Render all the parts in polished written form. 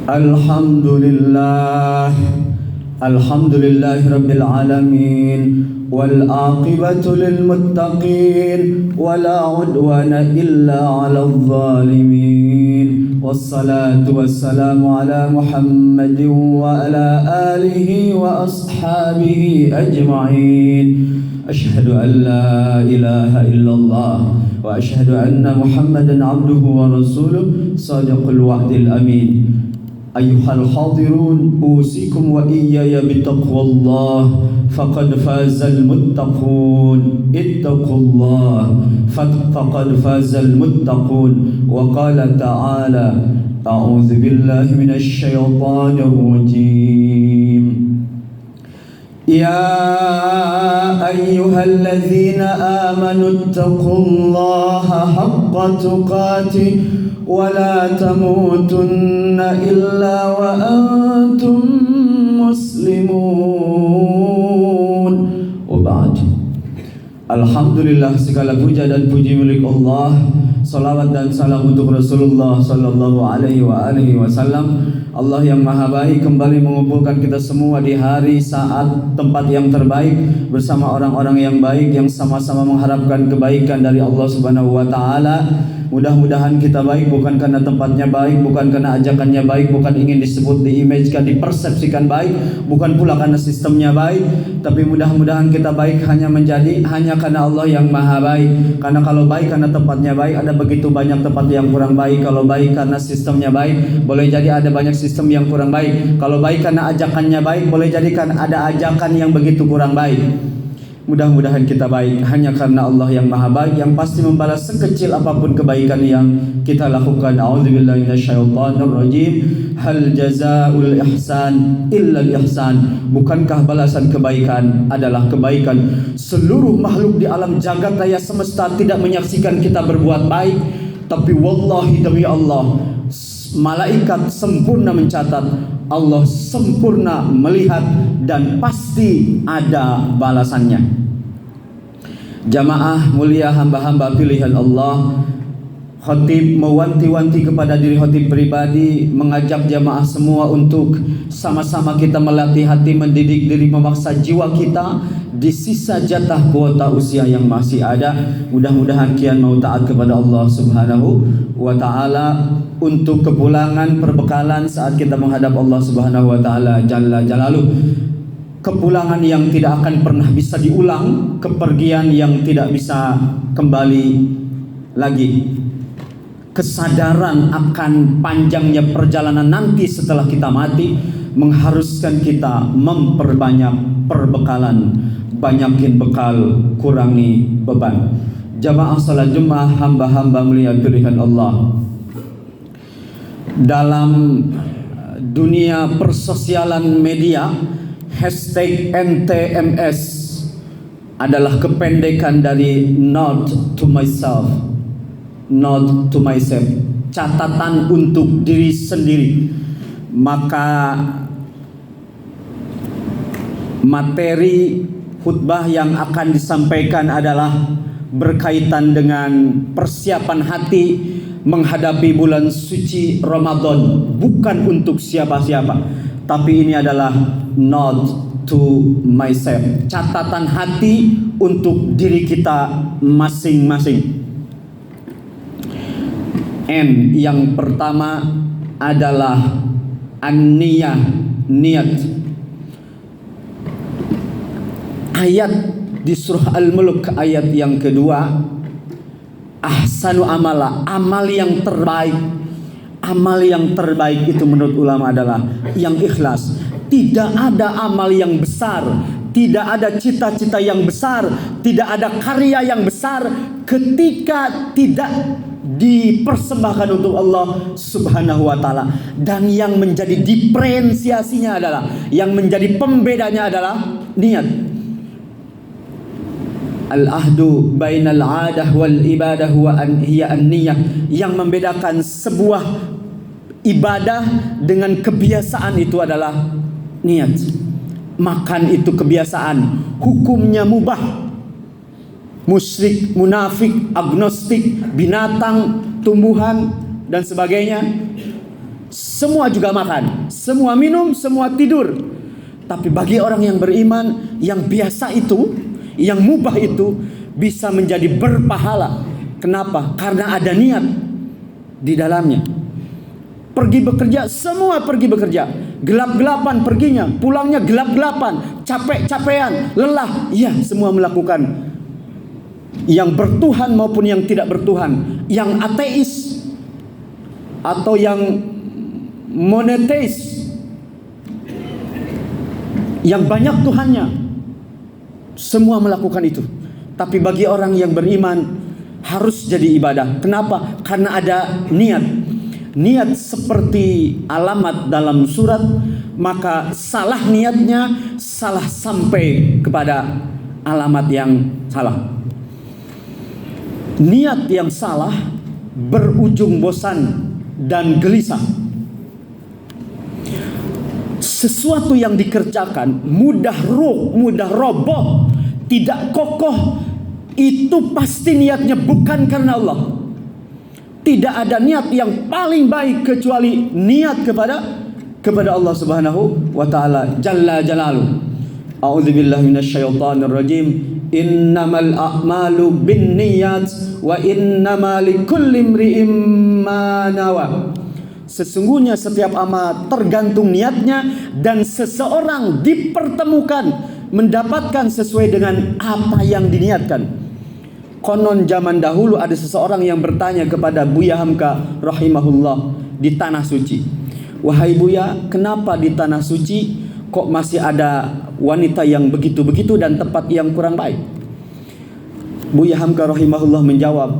Alhamdulillah, alhamdulillahi rabbil alamin, wal aqibatu lil muttaqin, wala udwana illa 'alal zalimin. Wassalatu wassalamu ala Muhammadin wa ala alihi wa ashabihi ajma'in. Asyhadu an la ilaha illallah wa asyhadu anna Muhammadan abduhu wa rasuluh sadiqul wa'dil amin. Ayyuhal hadirun, usikum wa iyaya bitaqwallah, faqad fazal muttaqun. Ittaqullah faqad fazal muttaqun. Wa qala ta'ala, a'udzu billahi minasy syaithanir rajim. Ya ayyuhalladzina amanu ittaqullaha haqqa tuqatih ولا تموتن إلا وأنتم مسلمون. وبعد. Alhamdulillah, segala puja dan puji milik Allah. Salawat dan salam untuk Rasulullah sallallahu alaihi wasallam. Allah yang maha baik kembali mengumpulkan kita semua di hari, saat, tempat yang terbaik bersama orang-orang yang baik yang sama-sama mengharapkan kebaikan dari Allah Subhanahu wa taala. Mudah-mudahan kita baik bukan karena tempatnya baik, bukan karena ajakannya baik, bukan ingin disebut, diimagekan, dipersepsikan baik, bukan pula karena sistemnya baik, tapi mudah-mudahan kita baik hanya karena Allah yang maha baik. Karena kalau baik karena tempatnya baik, ada begitu banyak tempat yang kurang baik. Kalau baik karena sistemnya baik, boleh jadi ada banyak sistem yang kurang baik. Kalau baik karena ajakannya baik, boleh jadi kan ada ajakan yang begitu kurang baik. Mudah-mudahan kita baik hanya karena Allah yang maha baik, yang pasti membalas sekecil apapun kebaikan yang kita lakukan. A'udzubillahi minasyaitonir rajim. Hal jazaa'ul ihsan illa al-ihsan. Bukankah balasan kebaikan adalah kebaikan? Seluruh makhluk di alam jagat raya semesta tidak menyaksikan kita berbuat baik, tapi wallahi demi Allah, malaikat sempurna mencatat, Allah sempurna melihat, dan pasti ada balasannya. Jamaah mulia, hamba-hamba pilihan Allah, khatib mewanti-wanti kepada diri khatib pribadi, mengajak jamaah semua untuk sama-sama kita melatih hati, mendidik diri, memaksa jiwa kita di sisa jatah kuota usia yang masih ada. Mudah-mudahan kian mau taat kepada Allah Subhanahu wa taala untuk kepulangan perbekalan saat kita menghadap Allah Subhanahu wa taala jalla jalaluh. Kepulangan yang tidak akan pernah bisa diulang, kepergian yang tidak bisa kembali lagi. Kesadaran akan panjangnya perjalanan nanti setelah kita mati mengharuskan kita memperbanyak perbekalan. Banyakin bekal, kurangi beban. Jamaah salat Jumat, hamba-hamba mulia pilihan Allah. Dalam dunia persosialan media, hashtag NTMS adalah kependekan dari not to myself, not to myself, catatan untuk diri sendiri. Maka materi khutbah yang akan disampaikan adalah berkaitan dengan persiapan hati menghadapi bulan suci Ramadan. Bukan untuk siapa-siapa, tapi ini adalah not to myself, catatan hati untuk diri kita masing-masing. N yang pertama adalah an-niyah, niat. Ayat di surah Al-Mulk ayat yang kedua, ahsanu amala, amal yang terbaik. Amal yang terbaik itu menurut ulama adalah yang ikhlas. Tidak ada amal yang besar, tidak ada cita-cita yang besar, tidak ada karya yang besar ketika tidak dipersembahkan untuk Allah Subhanahu wa taala. Dan yang menjadi diferensiasinya adalah, yang menjadi pembedanya adalah niat. Al-ahdu bainal adah wal ibadah wa hiya an-niyah. Yang membedakan sebuah ibadah dengan kebiasaan itu adalah niat. Makan itu kebiasaan, hukumnya mubah. Musyrik, munafik, agnostik, binatang, tumbuhan dan sebagainya, semua juga makan, semua minum, semua tidur. Tapi bagi orang yang beriman, yang biasa itu, yang mubah itu bisa menjadi berpahala. Kenapa? Karena ada niat di dalamnya. Pergi bekerja, semua pergi bekerja. Gelap-gelapan perginya, pulangnya gelap-gelapan, capek-capean, lelah. Ya, semua melakukan. Yang bertuhan maupun yang tidak bertuhan, yang ateis atau yang monoteis, yang banyak Tuhannya, semua melakukan itu. Tapi bagi orang yang beriman harus jadi ibadah. Kenapa? Karena ada niat. Niat seperti alamat dalam surat, maka salah niatnya salah sampai kepada alamat yang salah. Niat yang salah berujung bosan dan gelisah. Sesuatu yang dikerjakan mudah roboh, tidak kokoh, itu pasti niatnya bukan karena Allah. Tidak ada niat yang paling baik kecuali niat kepada Allah Subhanahu wa taala jalla jalaluhu. A'udzubillahi minasyaitonir rajim. Innamal a'malu binniyat wa innamal likulli imri'in ma nawa. Sesungguhnya setiap amal tergantung niatnya, dan seseorang dipertemukan mendapatkan sesuai dengan apa yang diniatkan. Konon zaman dahulu ada seseorang yang bertanya kepada Buya Hamka rahimahullah di Tanah Suci. Wahai Buya, kenapa di Tanah Suci kok masih ada wanita yang begitu-begitu dan tempat yang kurang baik? Buya Hamka rahimahullah menjawab,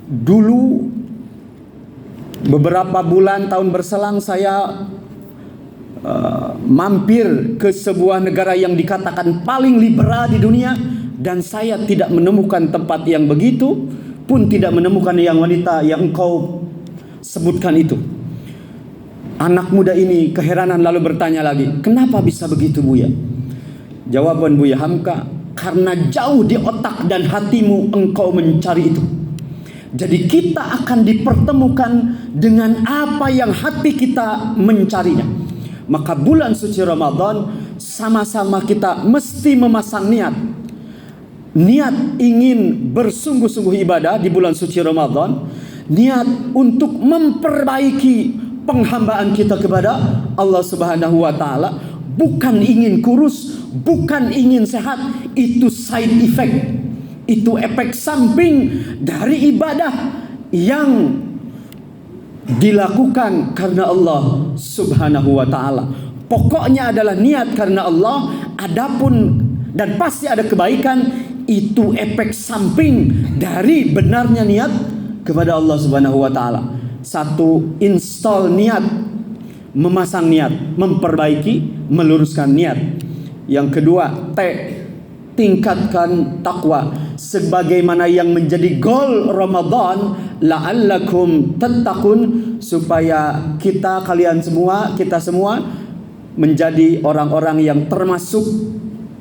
dulu beberapa bulan tahun berselang saya mampir ke sebuah negara yang dikatakan paling liberal di dunia, dan saya tidak menemukan tempat yang begitu, pun tidak menemukan yang wanita yang engkau sebutkan itu. Anak muda ini keheranan lalu bertanya lagi, kenapa bisa begitu Buya? Jawaban Buya Hamka, karena jauh di otak dan hatimu engkau mencari itu. Jadi kita akan dipertemukan dengan apa yang hati kita mencarinya. Maka bulan suci Ramadan sama-sama kita mesti memasang niat. Niat ingin bersungguh-sungguh ibadah di bulan suci Ramadan. Niat untuk memperbaiki penghambaan kita kepada Allah Subhanahu wa taala. Bukan ingin kurus, bukan ingin sehat. Itu side effect. Itu efek samping dari ibadah yang dilakukan karena Allah Subhanahu wa taala. Pokoknya adalah niat karena Allah. Adapun dan pasti ada kebaikan, itu efek samping dari benarnya niat kepada Allah Subhanahu wa taala. Satu, install niat, memasang niat, memperbaiki, meluruskan niat. Yang kedua, tingkatkan takwa sebagaimana yang menjadi goal Ramadan, la'allakum tattaqun, supaya kalian semua, kita semua menjadi orang-orang yang termasuk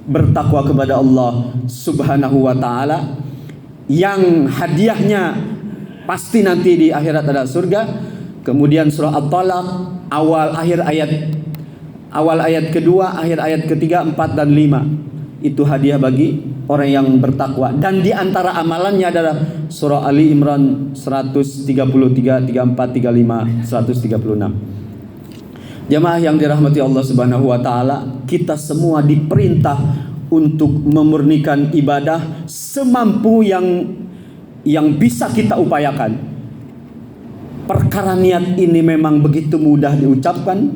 bertakwa kepada Allah Subhanahu wa taala, yang hadiahnya pasti nanti di akhirat ada surga. Kemudian surah At-Talaq awal ayat kedua, akhir ayat ketiga, 4 dan 5. Itu hadiah bagi orang yang bertakwa. Dan di antara amalannya adalah surah Ali Imran 133, 34, 35, 136. Jamaah yang dirahmati Allah Subhanahu wa taala, kita semua diperintah untuk memurnikan ibadah semampu yang bisa kita upayakan. Perkara niat ini memang begitu mudah diucapkan.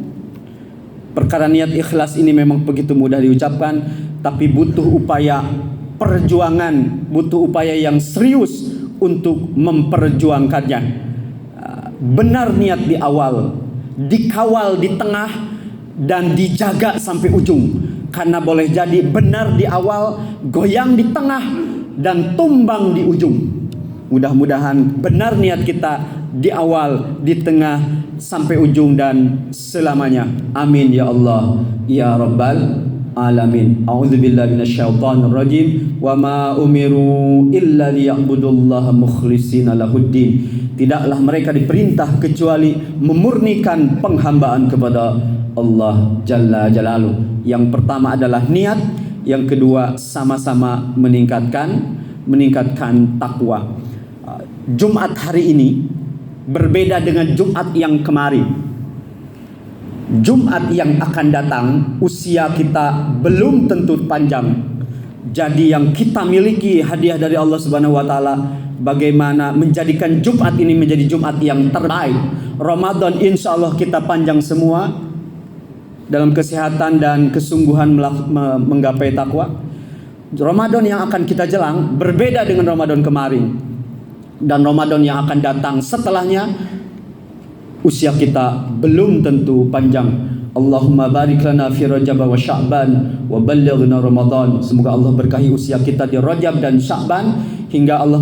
Perkara niat ikhlas ini memang begitu mudah diucapkan, tapi butuh upaya perjuangan, butuh upaya yang serius untuk memperjuangkannya. Benar niat di awal, dikawal di tengah, dan dijaga sampai ujung. Karena boleh jadi benar di awal, goyang di tengah, dan tumbang di ujung. Mudah-mudahan benar niat kita di awal, di tengah, sampai ujung dan selamanya. Amin ya Allah ya Rabbal alamin. A'udzubillahi minasyaitonirrajim. Wa ma umiru illa liya'budullaha mukhlishina lahuddin. Tidaklah mereka diperintah kecuali memurnikan penghambaan kepada Allah Jalla Jalaluh. Yang pertama adalah niat, yang kedua sama-sama meningkatkan takwa. Jumat hari ini berbeda dengan Jumat yang kemarin. Jumat yang akan datang, usia kita belum tentu panjang. Jadi yang kita miliki hadiah dari Allah Subhanahu wa taala, bagaimana menjadikan Jumat ini menjadi Jumat yang terbaik. Ramadan insya Allah kita panjang semua dalam kesehatan dan kesungguhan menggapai takwa. Ramadan yang akan kita jelang berbeda dengan Ramadan kemarin. Dan Ramadan yang akan datang setelahnya, usia kita belum tentu panjang. Allahumma barik lana fi Rajab wa Sya'ban wa ballighna Ramadan. Semoga Allah berkahi usia kita di Rajab dan Sya'ban, hingga Allah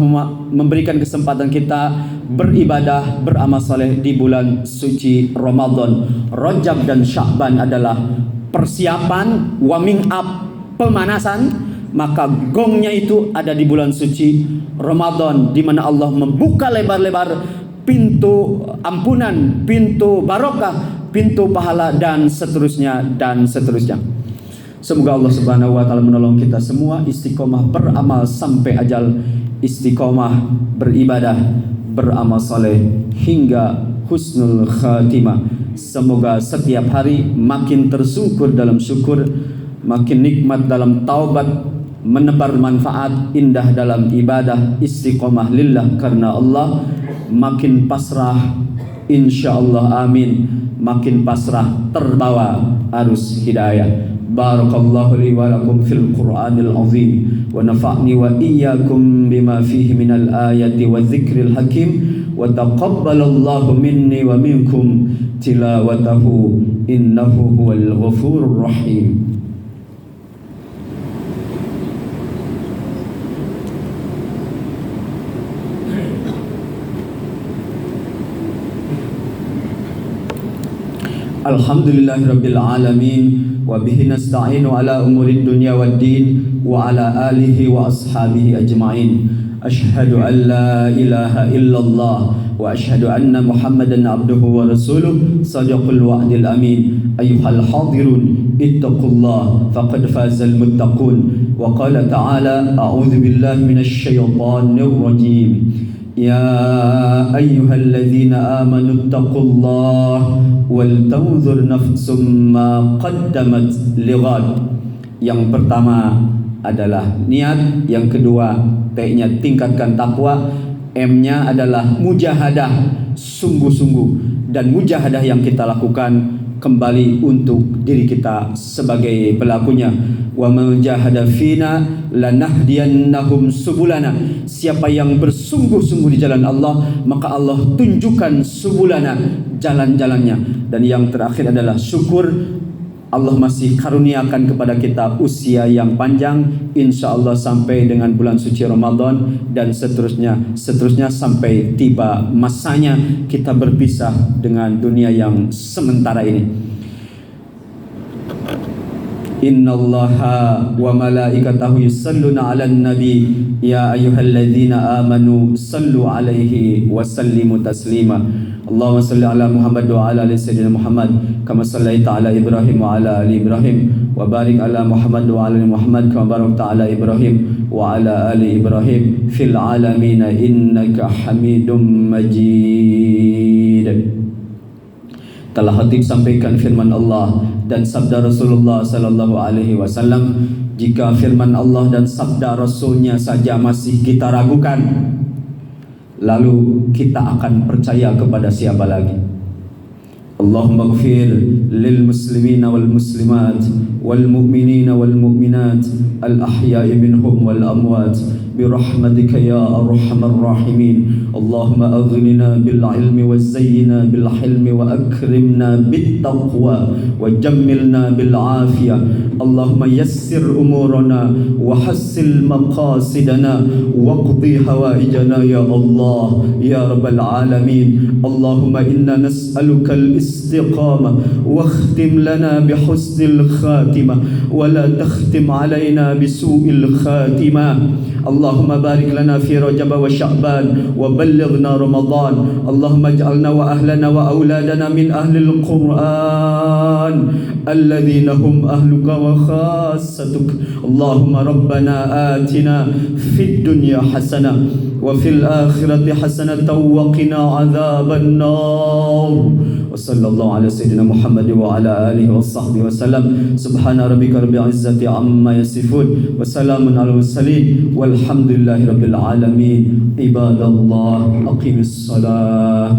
memberikan kesempatan kita beribadah, beramal saleh di bulan suci Ramadan. Rajab dan Sya'ban adalah persiapan, warming up, pemanasan. Maka gongnya itu ada di bulan suci Ramadan, di mana Allah membuka lebar-lebar pintu ampunan, pintu barokah, pintu pahala, dan seterusnya dan seterusnya. Semoga Allah Subhanahu wa taala menolong kita semua istiqomah beramal sampai ajal, istiqomah beribadah, beramal saleh hingga husnul khatimah. Semoga setiap hari makin tersungkur dalam syukur, makin nikmat dalam taubat, menebar manfaat indah dalam ibadah, istiqomah lillah karena Allah, makin pasrah insyaallah amin, makin pasrah terbawa arus hidayah. Barakallahu li wa lakum fil Qur'anil azim wa nafa'ni wa iyyakum bima fihi minal ayati wa dzikril hakim wa taqabbalallahu minni wa minkum tilawatahu innahu huwal ghafurur rahim. Alhamdulillahirabbil alamin wa bihi nasta'inu ala umurid dunya waddin wa ala alihi wa ashabihi ajma'in. Asyhadu an la ilaha illallah wa asyhadu anna Muhammadan abduhu wa rasuluh sadaqul wa'dil amin. Ayyuhal hadirun ittaqullah faqad fazal muttaqun. Wa qala ta'ala a'udzu billahi minasy syaithanir rajim. Ya ayyuhalladzina amanu ittaqullaha wal tanzur nafsum ma qaddamat lighad. Yang pertama adalah niat, yang kedua T-nya tingkatkan takwa, M-nya adalah mujahadah, sungguh-sungguh, dan mujahadah yang kita lakukan kembali untuk diri kita sebagai pelakunya. Wa man jahada fina lanahdiyannahum subulana. Siapa yang bersungguh-sungguh di jalan Allah, maka Allah tunjukkan subulana, jalan-jalannya. Dan yang terakhir adalah syukur. Allah masih karuniakan kepada kita usia yang panjang, insya Allah sampai dengan bulan suci Ramadan dan seterusnya sampai tiba masanya kita berpisah dengan dunia yang sementara ini. Innallaha wa malaikatahu yusalluna 'alan nabi ya ayyuhalladzina amanu sallu 'alaihi wa sallimu taslima. Allahumma salli ala Muhammad wa ala ali sayyidina Muhammad kama sallaita ala Ibrahim wa ala ali Ibrahim wa barik ala Muhammad wa ala ali Muhammad kama barakta ala Ibrahim wa ala ali Ibrahim fil alamin innaka Hamidum Majid. Telah khatib sampaikan firman Allah dan sabda Rasulullah sallallahu alaihi wasallam. Jika firman Allah dan sabda Rasulnya saja masih kita ragukan, lalu kita akan percaya kepada siapa lagi? Allahumma ighfir lil muslimina wal muslimat wal mu'minina wal mu'minat al ahya'i minhum wal amwat برحمتك يا أرحم الراحمين. اللهم أغننا بالعلم وزينا بالحلم وأكرمنا بالتقوى وجملنا بالعافية. اللهم يسر أمورنا وحسن مقاصدنا واقضي حوائجنا يا الله يا رب العالمين. اللهم إنا نسألك الاستقامة واختم لنا بحسن الخاتمة ولا تختم علينا بسوء الخاتمة. اللهم بارك لنا في رجب وشعبان وبلغنا رمضان. اللهم اجعلنا وأهلنا وأولادنا من أهل القرآن الذين هم أهلك وخاصتك. اللهم ربنا آتنا في الدنيا حسنة وفي الآخرة حسنة وقنا عذاب النار. وصلى الله على سيدنا محمد وعلى آله وصحبه وسلم. سبحان ربك رب العزة عما يصفون وسلام على المرسلين والحمد لله رب العالمين. عباد الله أقيموا الصلاة.